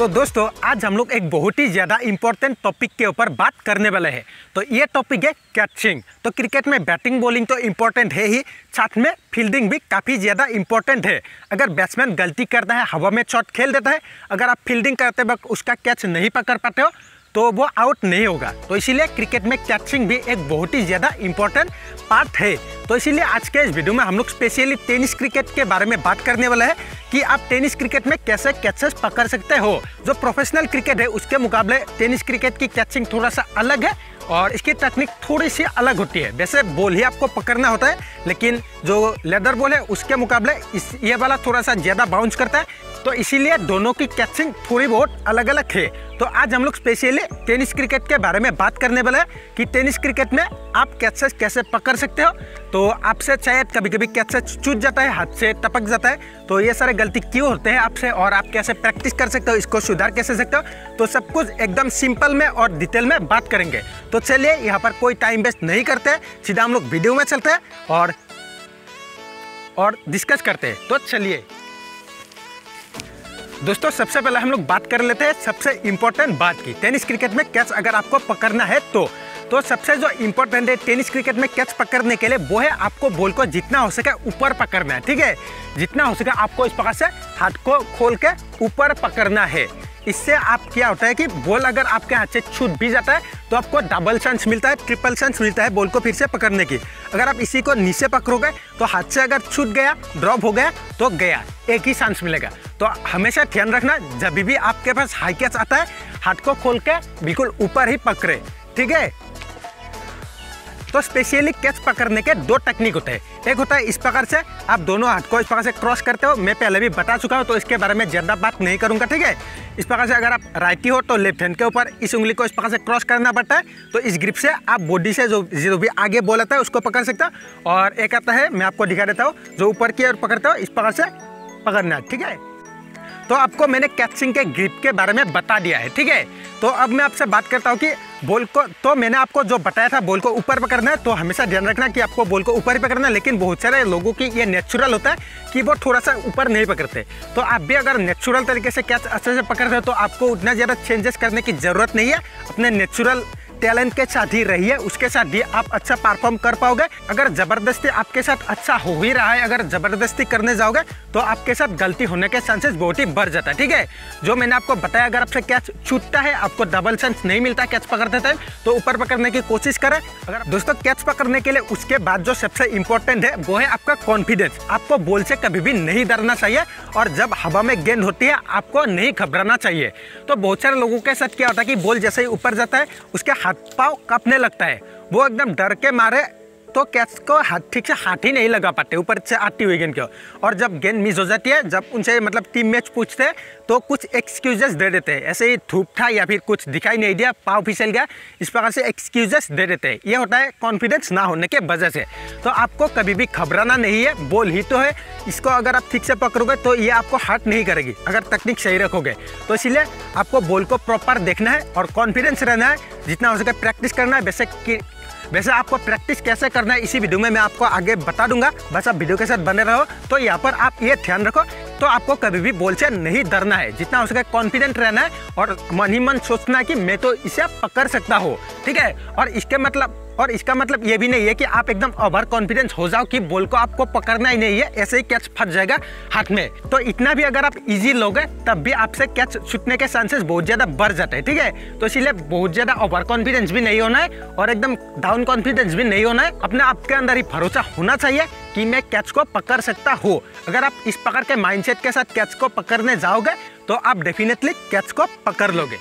तो दोस्तों आज हम लोग एक बहुत ही ज़्यादा इम्पोर्टेंट टॉपिक के ऊपर बात करने वाले हैं। तो ये टॉपिक है कैचिंग। तो क्रिकेट में बैटिंग बॉलिंग तो इम्पोर्टेंट है ही, साथ में फील्डिंग भी काफ़ी ज़्यादा इम्पोर्टेंट है। अगर बैट्समैन गलती करता है, हवा में शॉट खेल देता है, अगर आप फील्डिंग करते वक्त उसका कैच नहीं पकड़ पाते हो तो वो आउट नहीं होगा। तो इसीलिए क्रिकेट में कैचिंग भी एक बहुत ही ज़्यादा इम्पोर्टेंट पार्ट है। तो इसीलिए आज के इस वीडियो में हम लोग स्पेशली टेनिस क्रिकेट के बारे में बात करने वाला है कि आप टेनिस क्रिकेट में कैसे कैचेस पकड़ सकते हो। जो प्रोफेशनल क्रिकेट है उसके मुकाबले टेनिस क्रिकेट की कैचिंग थोड़ा सा अलग है और इसकी टेक्निक थोड़ी सी अलग होती है। वैसे बॉल ही आपको पकड़ना होता है, लेकिन जो लेदर बॉल है उसके मुकाबले ये वाला थोड़ा सा ज़्यादा बाउंस करता है। तो इसीलिए दोनों की कैचिंग थोड़ी बहुत अलग अलग है। तो आज हम लोग स्पेशली टेनिस क्रिकेट के बारे में बात करने वाले हैं कि टेनिस क्रिकेट में आप कैचेस कैसे पकड़ सकते हो। तो आपसे शायद कभी कभी कैचेस छूट जाता है, हाथ से टपक जाता है, तो ये सारे गलती क्यों होते हैं आपसे और आप कैसे प्रैक्टिस कर सकते हो, इसको सुधार कैसे सकते हो, तो सब कुछ एकदम सिंपल में और डिटेल में बात करेंगे। तो चलिए यहाँ पर कोई टाइम वेस्ट नहीं करते, सीधा हम लोग वीडियो में चलते हैं और डिस्कस करते हैं। तो चलिए दोस्तों, सबसे पहले हम लोग बात कर लेते हैं सबसे इम्पोर्टेंट बात की। टेनिस क्रिकेट में कैच अगर आपको पकड़ना है तो सबसे जो इम्पोर्टेंट है टेनिस क्रिकेट में कैच पकड़ने के लिए वो है आपको बॉल को जितना हो सके ऊपर पकड़ना है। ठीक है, जितना हो सके आपको इस प्रकार से हाथ को खोल के ऊपर पकड़ना है। इससे आप क्या होता है कि बॉल अगर आपके हाथ से छूट भी जाता है तो आपको डबल चांस मिलता है, ट्रिपल चांस मिलता है बॉल को फिर से पकड़ने की। अगर आप इसी को नीचे पकड़ोगे तो हाथ से अगर छूट गया, ड्रॉप हो गया तो गया, एक ही चांस मिलेगा। तो हमेशा ध्यान रखना, जब भी आपके पास हाई कैच आता है हाथ को खोल के बिल्कुल ऊपर ही पकड़े। ठीक है, तो स्पेशली कैच पकड़ने के दो टेक्निक होते हैं। एक होता है इस प्रकार से, आप दोनों हाथ को इस प्रकार से क्रॉस करते हो, मैं पहले भी बता चुका हूं तो इसके बारे में ज़्यादा बात नहीं करूंगा। ठीक है, इस प्रकार से अगर आप राइटी हो तो लेफ्ट हैंड के ऊपर इस उंगली को इस प्रकार से क्रॉस करना पड़ता है। तो इस ग्रिप से आप बॉडी से जो भी आगे बॉल आता है उसको पकड़ सकते हो। और एक आता है, मैं आपको दिखा देता हूँ, जो ऊपर की ओर पकड़ते हो इस प्रकार से पकड़ना है। ठीक है, तो आपको मैंने कैचिंग के ग्रिप के बारे में बता दिया है। ठीक है, तो अब मैं आपसे बात करता हूँ कि बॉल को, तो मैंने आपको जो बताया था बॉल को ऊपर पकड़ना है, तो हमेशा ध्यान रखना कि आपको बॉल को ऊपर ही पकड़ना है। लेकिन बहुत सारे लोगों की ये नेचुरल होता है कि वो थोड़ा सा ऊपर नहीं पकड़ते। तो आप भी अगर नेचुरल तरीके से कैच अच्छे से पकड़ते हो तो आपको उतना ज़्यादा चेंजेस करने की ज़रूरत नहीं है। अपने नेचुरल टैलेंट के साथ ही रहिए, उसके साथ भी आप अच्छा परफॉर्म कर पाओगे। अगर ज़बरदस्ती आपके साथ अच्छा हो ही रहा है, अगर ज़बरदस्ती करने जाओगे तो आपके साथ गलती होने के चांसेस बहुत ही बढ़ जाता है। ठीक है, जो मैंने आपको बताया, अगर आपसे कैच छूटता है, आपको डबल चांस नहीं मिलता कैच पकड़ते टाइम, तो ऊपर पकड़ने की कोशिश करें। अगर दोस्तों कैच पकड़ने के लिए उसके बाद जो सबसे इंपॉर्टेंट है वो है आपका कॉन्फिडेंस। आपको बॉल से कभी भी नहीं डरना चाहिए और जब हवा में गेंद होती है आपको नहीं घबराना चाहिए। तो बहुत सारे लोगों के साथ क्या होता है कि बॉल जैसे ही ऊपर जाता है उसके हाथ पाँव कांपने लगता है, वो एकदम डर के मारे तो कैच को ठीक से हाथ ही नहीं लगा पाते ऊपर से आती हुई गेंद को। और जब गेंद मिस हो जाती है, जब उनसे मतलब टीम मैच पूछते हैं तो कुछ एक्सक्यूजेस दे देते हैं, ऐसे ही धूप था या फिर कुछ दिखाई नहीं दिया, पाँव फिसल गया, इस प्रकार से एक्सक्यूजेस दे देते हैं। ये होता है कॉन्फिडेंस ना होने के वजह से। तो आपको कभी भी घबराना नहीं है, बॉल ही तो है, इसको अगर आप ठीक से पकड़ोगे तो ये आपको हर्ट नहीं करेगी अगर तकनीक सही रखोगे। तो इसलिए आपको बॉल को प्रॉपर देखना है और कॉन्फिडेंस रहना है, जितना हो सके प्रैक्टिस करना है। वैसे आपको प्रैक्टिस कैसे करना है इसी वीडियो में मैं आपको आगे बता दूंगा, बस आप वीडियो के साथ बने रहो। तो यहाँ पर आप ये ध्यान रखो, तो आपको कभी भी बॉल से नहीं डरना है, जितना हो सके कॉन्फिडेंट रहना है और मन ही मन सोचना है कि मैं तो इसे पकड़ सकता हूँ। ठीक है, और इसका मतलब ये भी नहीं है कि आप एकदम ओवर कॉन्फिडेंस हो जाओ कि बॉल को आपको पकड़ना ही नहीं है, ऐसे ही कैच फंस जाएगा हाथ में। तो इतना भी अगर आप इजी लोगे तब भी आपसे कैच छूटने के चांसेस बहुत ज़्यादा बढ़ जाते हैं। ठीक है, तो इसलिए बहुत ज़्यादा ओवर कॉन्फिडेंस भी नहीं होना है और एकदम डाउन कॉन्फिडेंस भी नहीं होना है। अपने आपके अंदर ही भरोसा होना चाहिए कि मैं कैच को पकड़ सकता हूँ। अगर आप इस प्रकार के माइंडसेट के साथ कैच को पकड़ने जाओगे तो आप डेफिनेटली कैच को पकड़ लोगे।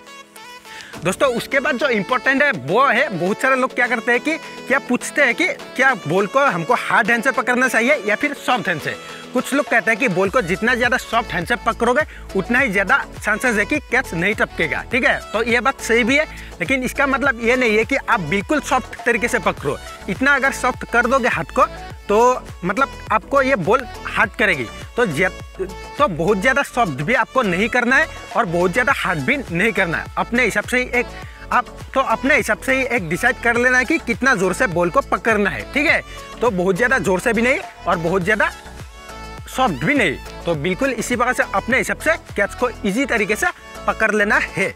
दोस्तों उसके बाद जो इम्पोर्टेंट है वो है, बहुत सारे लोग क्या करते हैं कि क्या पूछते हैं कि क्या बॉल को हमको हार्ड हैंड से पकड़ना चाहिए या फिर सॉफ्ट हैंड से। कुछ लोग कहते हैं कि बॉल को जितना ज़्यादा सॉफ्ट हैंड से पकड़ोगे उतना ही ज़्यादा चांसेस है कि कैच नहीं टपकेगा। ठीक है, तो ये बात सही भी है, लेकिन इसका मतलब ये नहीं है कि आप बिल्कुल सॉफ्ट तरीके से पकड़ो। इतना अगर सॉफ्ट कर दोगे हाथ को तो मतलब आपको ये बॉल हार्ड करेगी। तो बहुत ज़्यादा सॉफ्ट भी आपको नहीं करना है और बहुत ज़्यादा हार्ड भी नहीं करना है। अपने हिसाब से ही एक डिसाइड कर लेना है कि कितना ज़ोर से बॉल को पकड़ना है। ठीक है, तो बहुत ज़्यादा ज़ोर से भी नहीं और बहुत ज़्यादा सॉफ्ट भी नहीं, तो बिल्कुल इसी प्रकार से अपने हिसाब से कैच को इजी तरीके से पकड़ लेना है।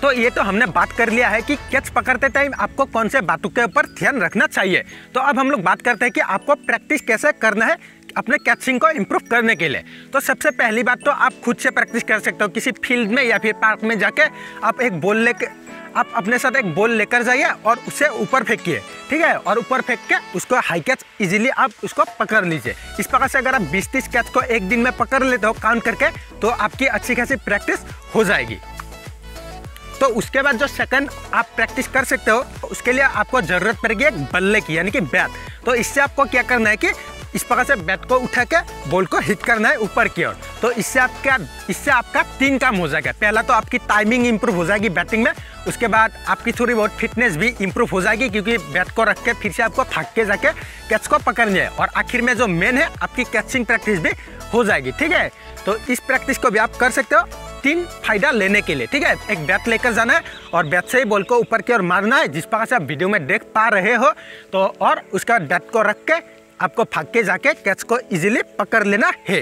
तो ये तो हमने बात कर लिया है कि कैच पकड़ते टाइम आपको कौन से बातों के ऊपर ध्यान रखना चाहिए। तो अब हम लोग बात करते हैं कि आपको प्रैक्टिस कैसे करना है अपने कैचिंग को इम्प्रूव करने के लिए। तो सबसे पहली बात तो आप खुद से प्रैक्टिस कर सकते हो, किसी फील्ड में या फिर पार्क में जाके आप एक बॉल लेके आप अपने साथ एक बॉल लेकर जाइए और उसे ऊपर फेंकिए, ठीक है, और ऊपर फेंक के उसको हाई कैच इजीली आप उसको पकड़ लीजिए। इस प्रकार से अगर आप 20-30 कैच को एक दिन में पकड़ लेते हो काउंट करके, तो आपकी अच्छी खासी प्रैक्टिस हो जाएगी। तो उसके बाद जो सेकंड आप प्रैक्टिस कर सकते हो, उसके लिए आपको ज़रूरत पड़ेगी एक बल्ले की, यानी कि बैट। तो इससे आपको क्या करना है कि इस प्रकार से बैट को उठा के बॉल को हिट करना है ऊपर की ओर। तो इससे आपका 3 काम हो जाएगा। पहला तो आपकी टाइमिंग इंप्रूव हो जाएगी बैटिंग में, उसके बाद आपकी थोड़ी बहुत फिटनेस भी इंप्रूव हो जाएगी, क्योंकि बैट को रख के फिर से आपको भाग के जाके कैच को पकड़नी है, और आखिर में जो मेन है आपकी कैचिंग प्रैक्टिस भी हो जाएगी, ठीक है। तो इस प्रैक्टिस को भी आप कर सकते हो 3 फायदा लेने के लिए, ठीक है। एक बैट लेकर जाना है और बैट से ही बॉल को ऊपर की ओर मारना है, जिस प्रकार से आप वीडियो में देख पा रहे हो। तो और उसका बैट को रख के आपको भाग के जाके कैच को इजीली पकड़ लेना है।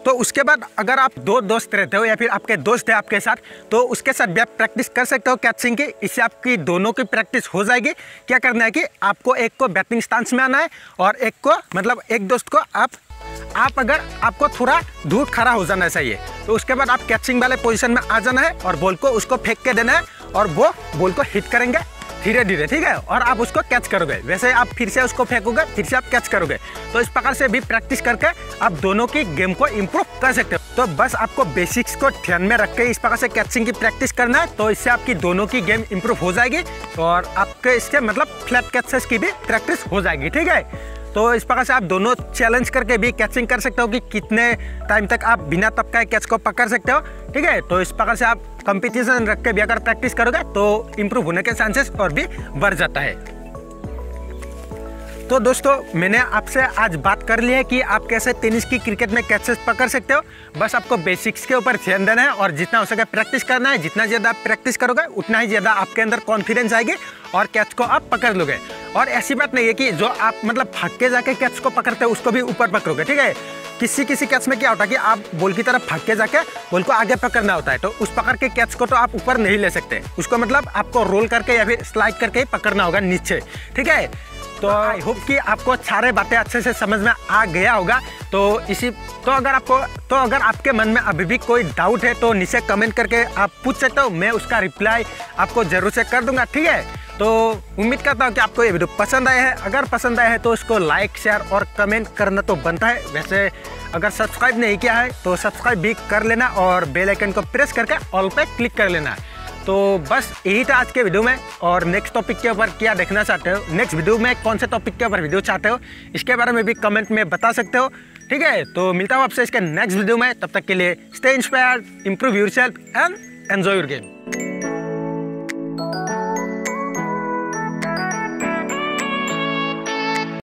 तो उसके बाद अगर आप 2 दोस्त रहते हो या फिर आपके दोस्त है आपके साथ, तो उसके साथ भी आप प्रैक्टिस कर सकते हो कैचिंग की। इससे आपकी दोनों की प्रैक्टिस हो जाएगी। क्या करना है कि आपको एक को बैटिंग स्टांस में आना है और एक को मतलब एक दोस्त को आप अगर आपको थोड़ा दूर खड़ा हो जाना चाहिए, तो उसके बाद आप कैचिंग वाले पोजीशन में आ जाना है और बॉल को उसको फेंक के देना है और वो बॉल को हिट करेंगे धीरे धीरे, ठीक है, और आप उसको कैच करोगे। वैसे आप फिर से उसको फेंकोगे, फिर से आप कैच करोगे। तो इस प्रकार से भी प्रैक्टिस करके आप दोनों की गेम को इम्प्रूव कर सकते हो। तो बस आपको बेसिक्स को ध्यान में रख के इस प्रकार से कैचिंग की प्रैक्टिस करना है। तो इससे आपकी दोनों की गेम इम्प्रूव हो जाएगी और आपके इसके मतलब फ्लैट कैचेस की भी प्रैक्टिस हो जाएगी, ठीक है। तो इस प्रकार से आप दोनों चैलेंज करके भी कैचिंग कर सकते हो कि कितने टाइम तक आप बिना तबका कैच को पकड़ सकते हो, ठीक है। तो इस प्रकार से आप कंपटीशन रख के भी अगर प्रैक्टिस करोगे तो इम्प्रूव होने के चांसेस और भी बढ़ जाता है। तो दोस्तों, मैंने आपसे आज बात कर ली है कि आप कैसे टेनिस की क्रिकेट में कैचेस पकड़ सकते हो। बस आपको बेसिक्स के ऊपर ध्यान देना है और जितना हो सके प्रैक्टिस करना है। जितना ज़्यादा आप प्रैक्टिस करोगे उतना ही ज़्यादा आपके अंदर कॉन्फिडेंस आएगी और कैच को आप पकड़ लोगे। और ऐसी बात नहीं है कि जो आप मतलब भाग के जाके कैच को पकड़ते हो उसको भी ऊपर पकड़ोगे, ठीक है। किसी कैच में क्या होता है कि आप बॉल की तरफ भाग के जाके बॉल को आगे पकड़ना होता है, तो उस प्रकार के कैच को तो आप ऊपर नहीं ले सकते। उसको मतलब आपको रोल करके या फिर स्लाइड करके ही पकड़ना होगा नीचे, ठीक है। तो आई होप कि आपको सारे बातें अच्छे से समझ में आ गया होगा। तो अगर आपके मन में अभी भी कोई डाउट है तो नीचे कमेंट करके आप पूछ सकते हो, मैं उसका रिप्लाई आपको जरूर से कर दूंगा, ठीक है। तो उम्मीद करता हूँ कि आपको ये वीडियो पसंद आया है। अगर पसंद आया है तो इसको लाइक, शेयर और कमेंट करना तो बनता है। वैसे अगर सब्सक्राइब नहीं किया है तो सब्सक्राइब भी कर लेना और बेल आइकन को प्रेस करके ऑल पे क्लिक कर लेना। तो बस यही था आज के वीडियो में। और नेक्स्ट टॉपिक के ऊपर क्या देखना चाहते हो, नेक्स्ट वीडियो में कौन से टॉपिक के ऊपर वीडियो चाहते हो, इसके बारे में भी कमेंट में बता सकते हो, ठीक है। तो मिलता हूँ आपसे इसके नेक्स्ट वीडियो में। तब तक के लिए stay inspired, improve yourself and enjoy your game.